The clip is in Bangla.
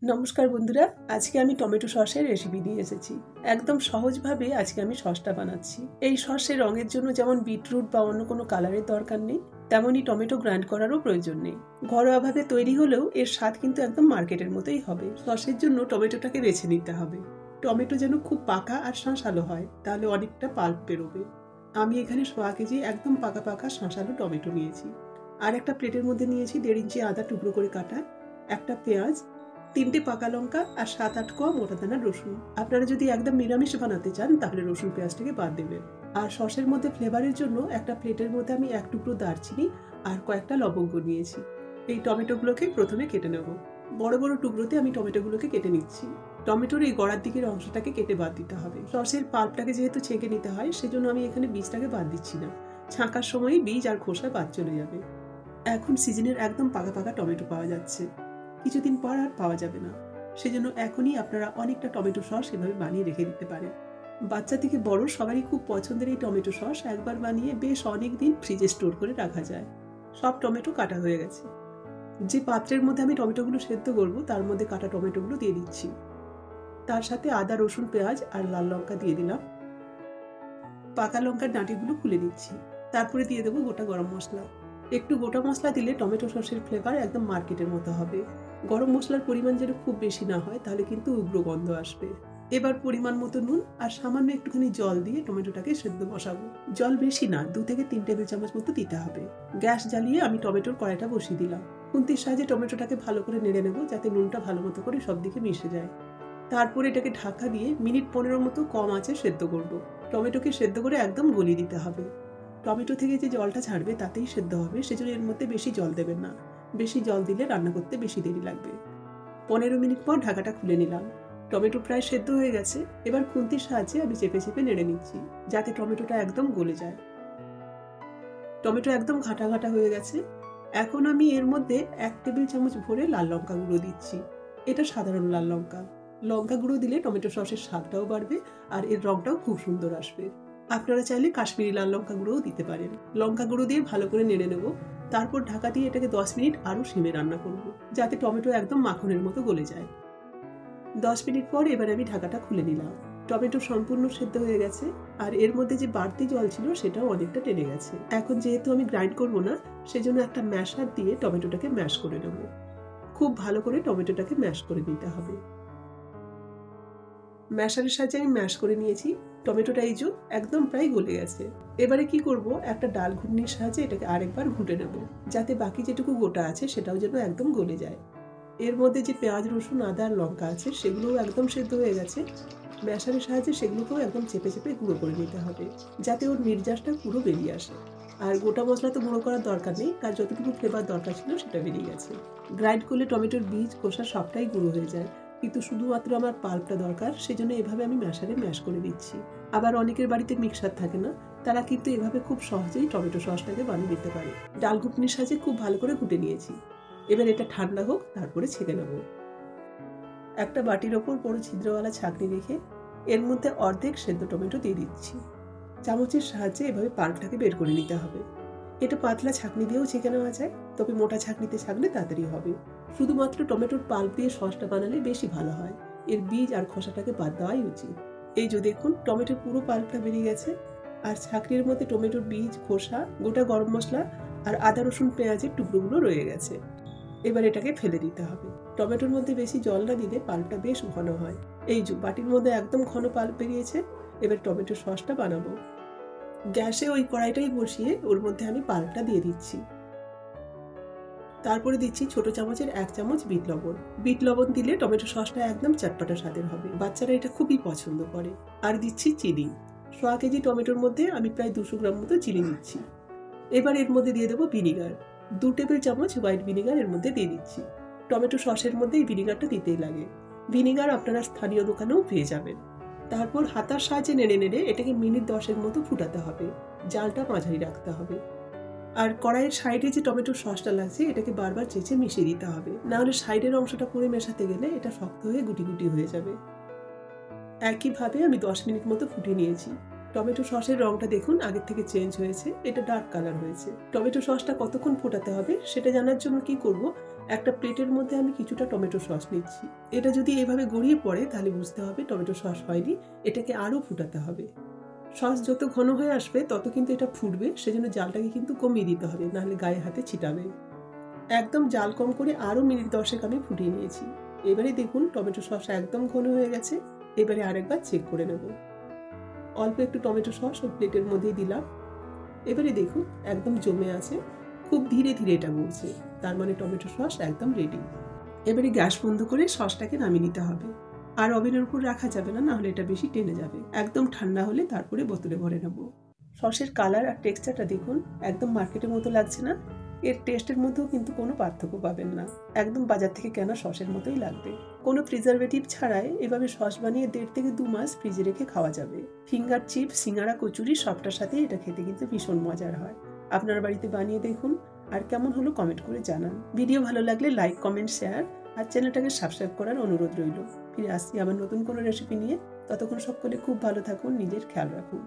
নমস্কার বন্ধুরা, আজকে আমি টমেটো সসের রেসিপি নিয়ে এসেছি। একদম সহজভাবে আজকে আমি সসটা বানাচ্ছি। এই সসের রঙের জন্য যেমন বিটরুট বা অন্য কোনো কালারের দরকার নেই, তেমনই টমেটো গ্রাইন্ড করারও প্রয়োজন নেই। ঘরোয়াভাবে তৈরি হলেও এর স্বাদ কিন্তু একদম মার্কেটের মতোই হবে। সসের জন্য টমেটোটাকে বেছে নিতে হবে। টমেটো যেন খুব পাকা আর শাঁসালো হয়, তাহলে অনেকটা পাল্প বেরোবে। আমি এখানে 1.25 কেজি একদম পাকা পাকা শাঁসালো টমেটো নিয়েছি। আর একটা প্লেটের মধ্যে নিয়েছি 1.5 ইঞ্চি আদা টুকরো করে কাটা, একটা পেঁয়াজ, 3টে পাকা লঙ্কা আর 7-8 কোয়া মোটা দানার রসুন। আপনারা যদি একদম নিরামিষ বানাতে চান তাহলে রসুন পেঁয়াজটাকে বাদ দেবেন। আর সসের মধ্যে ফ্লেভারের জন্য একটা প্লেটের মধ্যে আমি 1 টুকরো দারচিনি আর কয়েকটা লবঙ্গ নিয়েছি। এই টমেটোগুলোকে প্রথমে কেটে নেব। বড় বড় টুকরোতে আমি টমেটোগুলোকে কেটে নিচ্ছি। টমেটোর এই গড়ার দিকের অংশটাকে কেটে বাদ দিতে হবে। সসের পাল্পটাকে যেহেতু ছেঁকে নিতে হয়, সেজন্য আমি এখানে বীজটাকে বাদ দিচ্ছি না। ছাঁকার সময়ই বীজ আর খোসা বাদ চলে যাবে। এখন সিজনের একদম পাকা পাকা টমেটো পাওয়া যাচ্ছে, কিছুদিন পর আর পাওয়া যাবে না। সেজন্য এখনই আপনারা অনেকটা টমেটো সস এভাবে বানিয়ে রেখে দিতে পারেন। বাচ্চা থেকে বড় সবারই খুব পছন্দের এই টমেটো সস একবার বানিয়ে বেশ অনেক দিন ফ্রিজে স্টোর করে রাখা যায়। সব টমেটো কাটা হয়ে গেছে। যে পাত্রের মধ্যে আমি টমেটোগুলো সেদ্ধ করব তার মধ্যে কাটা টমেটোগুলো দিয়ে দিচ্ছি। তার সাথে আদা, রসুন, পেঁয়াজ আর লাল লঙ্কা দিয়ে দিলাম। পাকা লঙ্কার ডাঁটিগুলো খুলে নিচ্ছি। তারপরে দিয়ে দেবো গোটা গরম মশলা। একটু গোটা মশলা দিলে টমেটো সসের ফ্লেভার একদম মার্কেটের মতো হবে। গরম মশলার পরিমাণ যেন খুব বেশি না হয়, তাহলে কিন্তু উগ্র গন্ধ আসবে। এবার পরিমাণ মতো নুন আর সামান্য একটুখানি জল দিয়ে টমেটোটাকে সেদ্ধ বসাবো। জল বেশি না, 2 থেকে 3 টেবিল চামচ মতো দিতে হবে। গ্যাস জ্বালিয়ে আমি টমেটোর কড়াইটা বসিয়ে দিলাম। খুন্তির সাহায্যে টমেটোটাকে ভালো করে নেড়ে নেব, যাতে নুনটা ভালো মতো করে সব দিকে মিশে যায়। তারপরে এটাকে ঢাকা দিয়ে মিনিট 15 মতো কম আঁচে সেদ্ধ করব। টমেটোকে সেদ্ধ করে একদম গলিয়ে দিতে হবে। টমেটো থেকে যে জলটা ছাড়বে তাতেই সেদ্ধ হবে, সেজন্য এর মধ্যে বেশি জল দেবেন না। বেশি জল দিলে রান্না করতে বেশি দেরি লাগবে। 15 মিনিট পর ঢাকাটা খুলে নিলাম। টমেটো প্রায় সেদ্ধ হয়ে গেছে। এবার খুন্তির সাহায্যে আমি চেপে চেপে নেড়ে নিচ্ছি, যাতে টমেটোটা একদম গলে যায়। টমেটো একদম ঘাটা ঘাটা হয়ে গেছে। এখন আমি এর মধ্যে 1 টেবিল চামচ ভরে লাল লঙ্কা গুঁড়ো দিচ্ছি। এটা সাধারণ লাল লঙ্কা। লঙ্কা গুঁড়ো দিলে টমেটো সসের স্বাদটাও বাড়বে আর এর রংটাও খুব সুন্দর আসবে। আপনারা চাইলে কাশ্মীরি লাল লঙ্কা গুঁড়োও দিতে পারেন। লঙ্কা গুঁড়ো দিয়ে ভালো করে নেড়ে নেব। তারপর ঢাকা দিয়ে এটাকে 10 মিনিট আরও সিমে রান্না করব, যাতে টমেটো একদম মাখনের মতো গলে যায়। 10 মিনিট পর এবার আমি ঢাকাটা খুলে নিলাম। টমেটো সম্পূর্ণ সেদ্ধ হয়ে গেছে আর এর মধ্যে যে বাড়তি জল ছিল সেটাও অনেকটা টেনে গেছে। এখন যেহেতু আমি গ্রাইন্ড করব না, সেজন্য একটা ম্যাশার দিয়ে টমেটোটাকে ম্যাশ করে নেব। খুব ভালো করে টমেটোটাকে ম্যাশ করে নিতে হবে। ম্যাশারের সাহায্যে আমি ম্যাশ করে নিয়েছি। টমেটোটা এই যে একদম প্রায় গলে গেছে। এবারে কি করব, একটা ডাল ঘুটনির সাহায্যে এটাকে আরেকবার ঘুটে নেব, যাতে বাকি যেটুকু গোটা আছে সেটাও যেন একদম গলে যায়। এর মধ্যে যে পেঁয়াজ, রসুন, আদা আর লঙ্কা আছে সেগুলোও একদম সেদ্ধ হয়ে গেছে। ম্যাশারের সাহায্যে সেগুলোকেও একদম চেপে চেপে গুঁড়ো করে নিতে হবে, যাতে ওর নির্যাসটা পুরো বেরিয়ে আসে। আর গোটা মশলা তো গুঁড়ো করার দরকার নেই, তার যতটুকু ফ্লেভার দরকার ছিল সেটা বেরিয়ে গেছে। গ্রাইন্ড করলে টমেটোর বীজ, খোসা সবটাই গুঁড়ো হয়ে যায়, কিন্তু শুধুমাত্র আমার পাল্পটা দরকার, সেজন্য এভাবে আমি ম্যাশারে ম্যাশ করে দিচ্ছি। আবার অনেকের বাড়িতে মিক্সার থাকে না, তারা কিন্তু এভাবে খুব সহজেই টমেটো সসটাকে বানিয়ে নিতে পারে। ডাল ঘুটনির সাহায্যে খুব ভালো করে ঘুটে নিয়েছি। এবার এটা ঠান্ডা হোক, তারপরে ছেঁকে নেব। একটা বাটির ওপর বড় ছিদ্রওয়ালা ছাঁকনি রেখে এর মধ্যে অর্ধেক সেদ্ধ টমেটো দিয়ে দিচ্ছি। চামচের সাহায্যে এভাবে পাল্পটাকে বের করে নিতে হবে। এটা পাতলা ছাঁকনি দিয়েও ছেঁকে নেওয়া যায়, তবে মোটা ছাঁকনিতে ছাঁকলে তাড়াতাড়ি হবে। শুধুমাত্র টমেটোর পাল্প দিয়ে সসটা বানালে বেশি ভালো হয়। এর বীজ আর খোসাটাকে বাদ দেওয়াই উচিত। এই যে দেখুন, টমেটোর পুরো পাল্পটা বেরিয়ে গেছে আর ছাঁকনির মধ্যে টমেটোর বীজ, খোসা, গোটা গরম মশলা আর আদা, রসুন, পেঁয়াজের টুকরোগুলো রয়ে গেছে। এবার এটাকে ফেলে দিতে হবে। টমেটোর মধ্যে বেশি জল না দিলে পাল্পটা বেশ ঘন হয়। এই যে বাটির মধ্যে একদম ঘন পাল্প বেরিয়েছে। এবার টমেটো সসটা বানাবো। গ্যাসে ওই কড়াইটাই বসিয়ে ওর মধ্যে আমি পাল্পটা দিয়ে দিচ্ছি। তারপরে দিচ্ছি ছোট চামচের 1 চামচ বিট লবণ। বিট লবণ দিলে টমেটো সসটা একদম চটপটা স্বাদের হবে। বাচ্চারা এটা খুবই পছন্দ করে। আর দিচ্ছি চিনি। 1.25 কেজি টমেটোর মধ্যে আমি প্রায় 200 গ্রাম মতো চিনি দিচ্ছি। এবার এর মধ্যে দিয়ে দেবো ভিনিগার। 2 টেবিল চামচ হোয়াইট ভিনিগার এর মধ্যে দিয়ে দিচ্ছি। টমেটো সসের মধ্যে এই ভিনিগারটা দিতেই লাগে। ভিনিগার আপনারা স্থানীয় দোকানেও পেয়ে যাবেন। তারপর হাতার সাহায্যে নেড়ে নেড়ে এটাকে মিনিট 10 মতো ফুটাতে হবে। জালটা মাঝারি রাখতে হবে। আর কড়াইয়ের সাইডে যে টমেটোর সসটা লাগছে এটাকে বারবার চেঁচে মিশিয়ে দিতে হবে, না হলে সাইডের অংশটা পুরো মেশাতে গেলে এটা শক্ত হয়ে গুটি গুটি হয়ে যাবে। একইভাবে আমি 10 মিনিট মতো ফুটিয়ে নিয়েছি। টমেটো সসের রংটা দেখুন আগের থেকে চেঞ্জ হয়েছে, এটা ডার্ক কালার হয়েছে। টমেটো সসটা কতক্ষণ ফোটাতে হবে সেটা জানার জন্য কি করব, একটা প্লেটের মধ্যে আমি কিছুটা টমেটো সস নিচ্ছি। এটা যদি এভাবে গড়িয়ে পড়ে তাহলে বুঝতে হবে টমেটো সস হয়নি, এটাকে আরও ফুটাতে হবে। সস যত ঘন হয়ে আসবে তত কিন্তু এটা ফুটবে, সেজন্য জালটাকে কিন্তু কমিয়ে দিতে হবে, নাহলে গায়ে হাতে ছিটাবে। একদম জাল কম করে আরও মিনিট 10 আমি ফুটিয়ে নিয়েছি। এবারে দেখুন টমেটো সস একদম ঘন হয়ে গেছে। এবারে আরেকবার চেক করে নেব। অল্প একটু টমেটো সস ওই প্লেটের মধ্যেই দিলাম। এবারে দেখুন একদম জমে আছে, খুব ধীরে ধীরে এটা গড়ছে, তার মানে টমেটো সস একদম রেডি। এবারে গ্যাস বন্ধ করে সসটাকে নামিয়ে নিতে হবে। আর ওভেনের উপর রাখা যাবে না, নাহলে এটা বেশি টেনে যাবে। একদম ঠান্ডা হলে তারপরে বোতলে ভরে নেব। সসের কালার আর টেক্সচারটা দেখুন, একদম মার্কেটের মতো লাগছে না? এর টেস্টের মধ্যেও কিন্তু কোনো পার্থক্য পাবেন না, একদম বাজার থেকে কেনা সসের মতোই লাগবে। কোনো প্রিজারভেটিভ ছাড়াই এভাবে সস বানিয়ে 1.5 থেকে 2 মাস ফ্রিজে রেখে খাওয়া যাবে। ফিঙ্গার চিপস, সিঙ্গারা, কচুরি সবটার সাথে এটা খেতে কিন্তু ভীষণ মজার হয়। আপনার বাড়িতে বানিয়ে দেখুন, আর কেমন হলো কমেন্ট করে জানান। ভিডিও ভালো লাগলে লাইক, কমেন্ট, শেয়ার আর চ্যানেলটাকে সাবস্ক্রাইব করার অনুরোধ রইল। ফিরে আসছি আবার নতুন কোনো রেসিপি নিয়ে। ততক্ষণ সকলে খুব ভালো থাকুন, নিজের খেয়াল রাখুন।